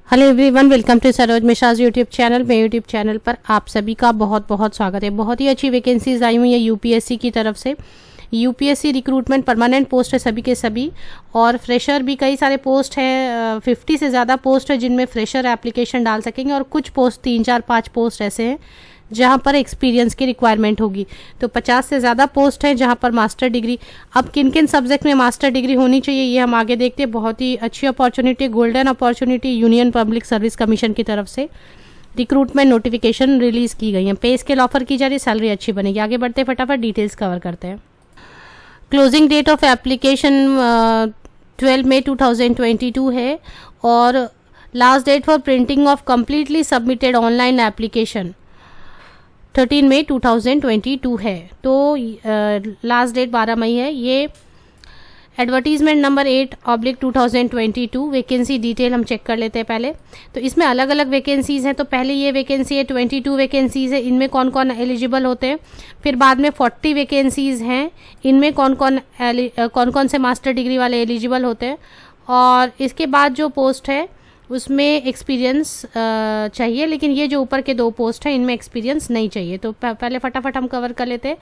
Hello everyone, welcome to Saroj Mishra's YouTube channel. मेरे YouTube channel पर आप सभी का बहुत बहुत स्वागत है। बहुत ही अच्छी वैकेंसीज आई हुई है यूपीएससी की तरफ से। यूपीएससी रिक्रूटमेंट परमानेंट पोस्ट है सभी के सभी, और फ्रेशर भी कई सारे पोस्ट हैं। 50 से ज़्यादा पोस्ट है जिनमें फ्रेशर एप्लीकेशन डाल सकेंगे, और कुछ पोस्ट 3, 4, 5 पोस्ट ऐसे हैं जहाँ पर एक्सपीरियंस की रिक्वायरमेंट होगी। तो 50 से ज़्यादा पोस्ट है जहाँ पर मास्टर डिग्री। अब किन किन सब्जेक्ट में मास्टर डिग्री होनी चाहिए ये हम आगे देखते हैं। बहुत ही अच्छी opportunity, golden opportunity union Public Service commission की तरफ से रिक्रूटमेंट नोटिफिकेशन रिलीज़ की गई है। पे स्केल ऑफर की जा रही है, सैलरी अच्छी बनेगी। आगे बढ़ते फटाफट डिटेल्स कवर करते हैं। क्लोजिंग डेट ऑफ एप्लीकेशन 12 मई 2022 है, और last date for printing of completely submitted online application 13 मई 2022 है। तो लास्ट डेट 12 मई है। ये एडवर्टीजमेंट नंबर 8/2022 वैकेंसी डिटेल हम चेक कर लेते हैं पहले। तो इसमें अलग अलग वैकेंसीज हैं। तो पहले ये वैकेंसी है, 22 वैकेंसीज है, इनमें कौन कौन एलिजिबल होते हैं। फिर बाद में 40 वैकेंसीज हैं, इनमें कौन कौन से मास्टर डिग्री वाले एलिजिबल होते हैं। और इसके बाद जो पोस्ट है उसमें एक्सपीरियंस चाहिए, लेकिन ये जो ऊपर के 2 पोस्ट हैं इनमें एक्सपीरियंस नहीं चाहिए। तो पहले फटाफट हम कवर कर लेते हैं।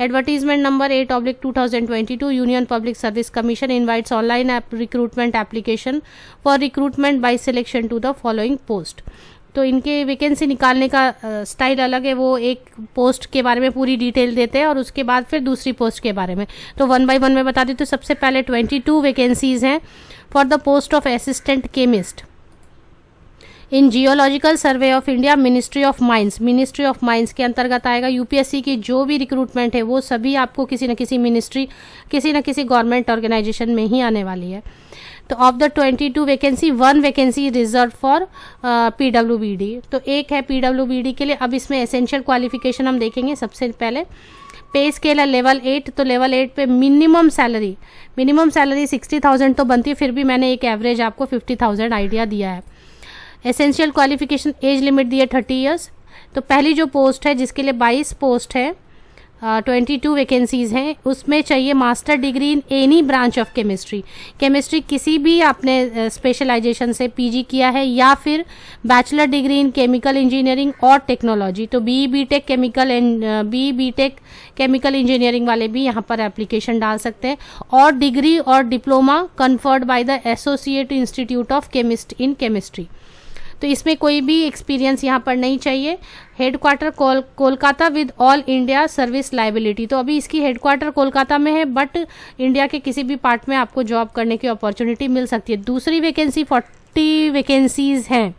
Advertisement number 8/2022 Union Public Service Commission invites online recruitment application for recruitment by selection to the following post. तो इनके वैकेंसी निकालने का स्टाइल अलग है। वो एक पोस्ट के बारे में पूरी डिटेल देते हैं और उसके बाद फिर दूसरी पोस्ट के बारे में। तो 1 बाय 1 में बता देती हूँ। सबसे पहले 22 वैकेंसीज हैं for the post of assistant chemist in geological survey of India, ministry of mines. Ministry of mines के अंतर्गत आएगा। यूपीएससी की जो भी रिक्रूटमेंट है वो सभी आपको किसी न किसी मिनिस्ट्री, किसी न किसी गवर्नमेंट ऑर्गेनाइजेशन में ही आने वाली है। तो of the 22 vacancy 1 vacancy reserve for PWBD. तो एक है पीडब्ल्यूबीडी के लिए। अब इसमें एसेंशियल क्वालिफिकेशन हम देखेंगे। सबसे पहले पे स्केल है लेवल 8। तो लेवल 8 पे मिनिमम सैलरी 60,000 तो बनती है, फिर भी मैंने एक एवरेज आपको 50,000 आइडिया दिया है। एसेंशियल क्वालिफिकेशन एज लिमिट दी है 30 ईयर्स। तो पहली जो पोस्ट है जिसके लिए 22 पोस्ट है, 22 वैकेंसीज हैं, उसमें चाहिए master degree in any branch of chemistry. Chemistry किसी भी आपने स्पेशलाइजेशन से पीजी किया है, या फिर bachelor degree in chemical engineering और टेक्नोलॉजी। तो बीटेक केमिकल इंजीनियरिंग वाले भी यहाँ पर एप्लीकेशन डाल सकते हैं। और डिग्री और diploma conferred by the associate institute of chemist in chemistry. तो इसमें कोई भी एक्सपीरियंस यहाँ पर नहीं चाहिए। Headquarter Kolkata with all India service liability. तो अभी इसकी हेडक्वार्टर कोलकाता में है, बट इंडिया के किसी भी पार्ट में आपको जॉब करने की अपॉर्चुनिटी मिल सकती है। दूसरी वैकेंसी 40 वैकेंसीज हैं।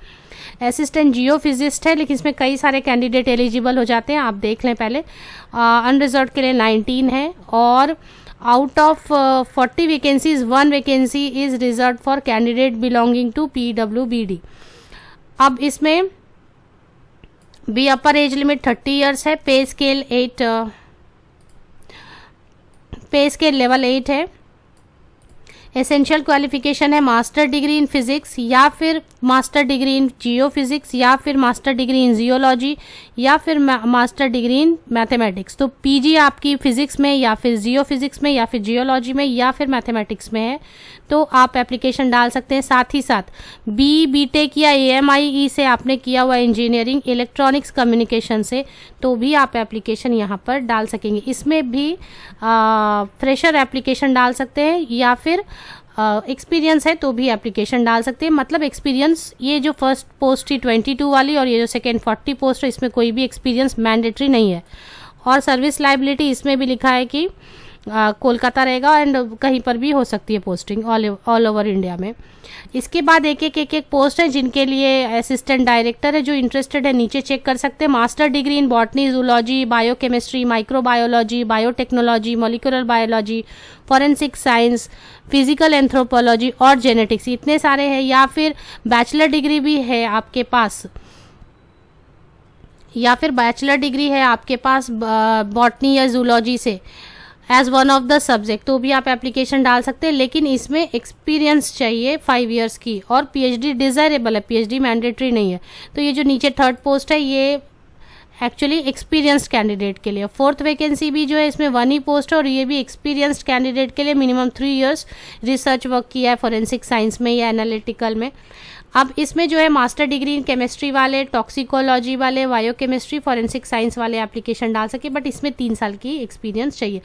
असिस्टेंट जियोफिजिस्ट है, लेकिन इसमें कई सारे कैंडिडेट एलिजिबल हो जाते हैं। आप देख लें पहले। अनरिजर्व के लिए 19 है, और out of 40 vacancies 1 vacancy is reserve for candidate belonging to पीडब्ल्यूबीडी। अब इसमें भी अपर एज लिमिट 30 ईयर्स है। पे स्केल लेवल 8 है। एसेंशियल क्वालिफिकेशन है मास्टर डिग्री इन फिजिक्स, या फिर master degree in Jio physics, या फिर मास्टर डिग्री इन जियोलॉजी, या फिर मास्टर डिग्री इन मैथमेटिक्स। तो पीजी आपकी फिजिक्स में, या फिर जियो फिजिक्स में, या फिर जियोलॉजी में, या फिर मैथमेटिक्स में है, तो आप एप्लीकेशन डाल सकते हैं। साथ ही साथ बीटेक या AMIE से आपने किया हुआ इंजीनियरिंग इलेक्ट्रॉनिक्स कम्युनिकेशन से, तो भी आप एप्लीकेशन यहाँ पर डाल सकेंगे। इसमें भी फ्रेशर एप्लीकेशन डाल सकते हैं, या फिर एक्सपीरियंस है तो भी एप्लीकेशन डाल सकते हैं। मतलब एक्सपीरियंस, ये जो फर्स्ट पोस्ट थी 22 वाली, और ये जो सेकेंड 40 पोस्ट है, इसमें कोई भी एक्सपीरियंस मैंडेटरी नहीं है। और सर्विस लाइबिलिटी इसमें भी लिखा है कि कोलकाता रहेगा, एंड कहीं पर भी हो सकती है पोस्टिंग ऑल ओवर इंडिया में। इसके बाद एक पोस्ट है जिनके लिए असिस्टेंट डायरेक्टर है। जो इंटरेस्टेड है नीचे चेक कर सकते हैं। Master degree in botany, zoology, biochemistry, microbiology, biotechnology, molecular biology, forensic science, physical anthropology और जेनेटिक्स, इतने सारे हैं। या फिर बैचलर डिग्री भी है आपके पास, बॉटनी या जूलॉजी से as one of the subject, तो भी आप एप्लीकेशन डाल सकते हैं। लेकिन इसमें एक्सपीरियंस चाहिए 5 ईयर्स की, और पीएचडी डिजायरेबल है, पीएचडी मैंडेटरी नहीं है। तो ये जो नीचे 3rd पोस्ट है, ये एक्चुअली एक्सपीरियंस्ड कैंडिडेट के लिए। 4th वैकेंसी भी जो है इसमें 1 ही पोस्ट है, और ये भी एक्सपीरियंस्ड कैंडिडेट के लिए। मिनिमम 3 ईयर्स रिसर्च वर्क किया है फॉरेंसिक साइंस में या एनालिटिकल में। अब इसमें जो है मास्टर डिग्री इन केमिस्ट्री वाले, टॉक्सिकोलॉजी वाले, बायोकेमिस्ट्री, फॉरेंसिक साइंस वाले एप्लीकेशन डाल सके, बट इसमें 3 साल की एक्सपीरियंस चाहिए।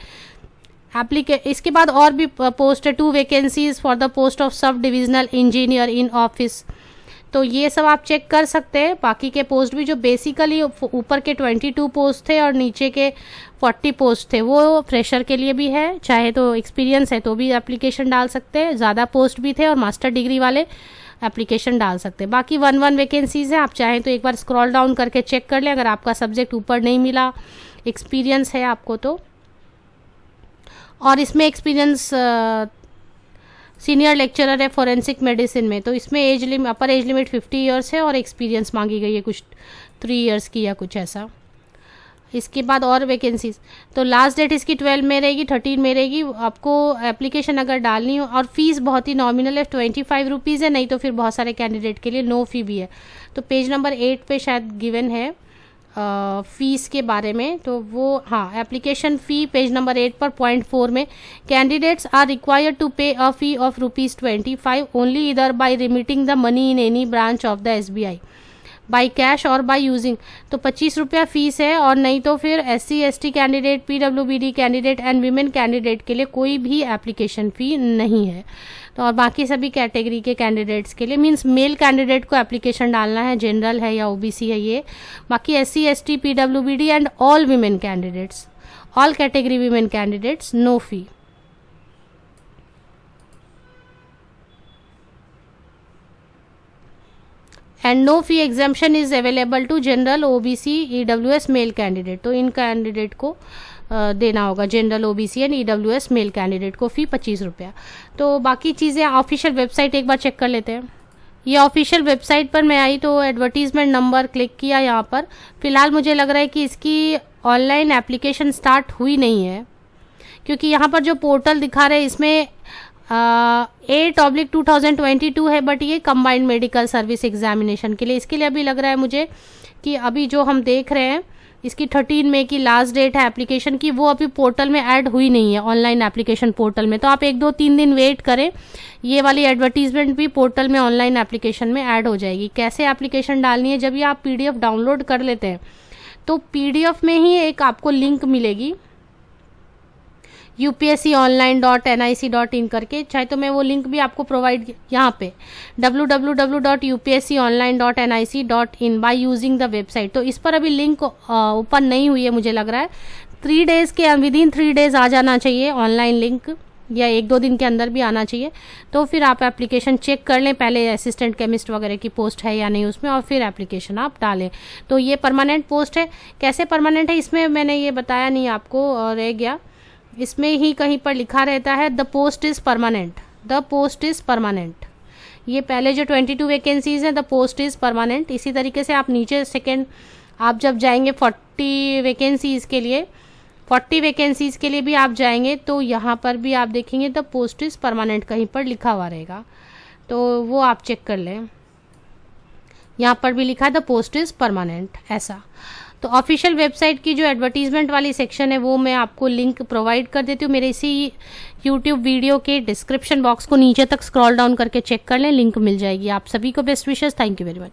इसके बाद और भी पोस्ट है, 2 vacancies for the post of sub divisional engineer in office. तो ये सब आप चेक कर सकते हैं। बाकी के पोस्ट भी जो बेसिकली ऊपर के 22 पोस्ट थे और नीचे के 40 पोस्ट थे वो फ्रेशर के लिए भी है, चाहे तो एक्सपीरियंस है तो भी एप्लीकेशन डाल सकते हैं। ज़्यादा पोस्ट भी थे और मास्टर डिग्री वाले एप्लीकेशन डाल सकते हैं। बाकी 1 वैकेंसीज हैं, आप चाहें तो एक बार स्क्रॉल डाउन करके चेक कर लें। अगर आपका सब्जेक्ट ऊपर नहीं मिला, एक्सपीरियंस है आपको तो, और इसमें एक्सपीरियंस सीनियर लेक्चरर है फॉरेंसिक मेडिसिन में, तो इसमें अपर एज लिमिट 50 ईयर्स है और एक्सपीरियंस मांगी गई है कुछ 3 ईयर्स की या कुछ ऐसा। इसके बाद और वैकेंसीज, तो लास्ट डेट इसकी 12 में रहेगी, 13 में रहेगी। आपको एप्लीकेशन अगर डालनी हो, और फीस बहुत ही नॉमिनल है, 25 रुपीज़ है, नहीं तो फिर बहुत सारे कैंडिडेट के लिए नो फी भी है। तो पेज नंबर 8 पे शायद गिवन है फीस के बारे में, तो वो हाँ, एप्लीकेशन फ़ी पेज नंबर 8 पर पॉइंट 4 में, candidates are required to pay a fee of ₹25 only इधर by remitting the money in any branch of the SBI by cash और बाई यूजिंग। तो 25 रुपया फीस है, और नहीं तो फिर SC ST candidate, PWBD candidate and women candidate के लिए कोई भी एप्लीकेशन फ़ी नहीं है। तो और बाकी सभी कैटेगरी के कैंडिडेट्स के लिए, मींस मेल कैंडिडेट को एप्लीकेशन डालना है, जनरल है या OBC है ये। बाकी SC ST PWBD and all women candidates, all category women candidates, no fee. And no fee exemption is available to general, OBC, EWS male candidate. तो इन कैंडिडेट को देना होगा, general, OBC and EWS male candidate को fee 25 रुपया। तो बाकी चीज़ें ऑफिशियल वेबसाइट एक बार चेक कर लेते हैं। ये ऑफिशियल वेबसाइट पर मैं आई तो एडवर्टीजमेंट नंबर क्लिक किया यहाँ पर। फिलहाल मुझे लग रहा है कि इसकी ऑनलाइन एप्लीकेशन स्टार्ट हुई नहीं है, क्योंकि यहाँ पर जो पोर्टल दिखा रहे हैं इसमें 8/2022 है, बट ये कंबाइंड मेडिकल सर्विस एग्जामिनेशन के लिए। इसके लिए अभी लग रहा है मुझे कि अभी जो हम देख रहे हैं इसकी 13 मई की लास्ट डेट है एप्लीकेशन की, वो अभी पोर्टल में ऐड हुई नहीं है, ऑनलाइन एप्लीकेशन पोर्टल में। तो आप 1-2-3 दिन वेट करें, ये वाली एडवर्टीजमेंट भी पोर्टल में ऑनलाइन एप्लीकेशन में ऐड हो जाएगी। कैसे एप्लीकेशन डालनी है, जब ये आप PDF डाउनलोड कर लेते हैं तो PDF में ही एक आपको लिंक मिलेगी upsconline.nic.in करके, चाहे तो मैं वो लिंक भी आपको प्रोवाइड यहाँ पे www.upsconline.nic.in by using the website. तो इस पर अभी लिंक ओपन नहीं हुई है, मुझे लग रहा है 3 डेज़ के विदिन 3 डेज़ आ जाना चाहिए ऑनलाइन लिंक, या 1-2 दिन के अंदर भी आना चाहिए। तो फिर आप एप्लीकेशन चेक कर लें पहले, असिस्टेंट केमिस्ट वगैरह की पोस्ट है या नहीं उसमें, और फिर एप्लीकेशन आप डालें। तो ये परमानेंट पोस्ट है। कैसे परमानेंट है इसमें मैंने ये बताया नहीं आपको, और रह गया, इसमें ही कहीं पर लिखा रहता है the post is permanent, the post is permanent. ये पहले जो 22 वैकेंसीज हैं, द पोस्ट इज़ परमानेंट। इसी तरीके से आप नीचे सेकेंड आप जब जाएंगे 40 वैकेंसीज़ के लिए, 40 वैकेंसीज़ के लिए भी आप जाएंगे तो यहाँ पर भी आप देखेंगे द पोस्ट इज़ परमानेंट कहीं पर लिखा हुआ रहेगा, तो वो आप चेक कर लें। यहाँ पर भी लिखा है द पोस्ट इज़ परमानेंट ऐसा। तो ऑफिशियल वेबसाइट की जो एडवर्टीजमेंट वाली सेक्शन है वो मैं आपको लिंक प्रोवाइड कर देती हूँ मेरे इसी यूट्यूब वीडियो के डिस्क्रिप्शन बॉक्स को नीचे तक स्क्रॉल डाउन करके चेक कर लें, लिंक मिल जाएगी। आप सभी को best wishes, thank you very much.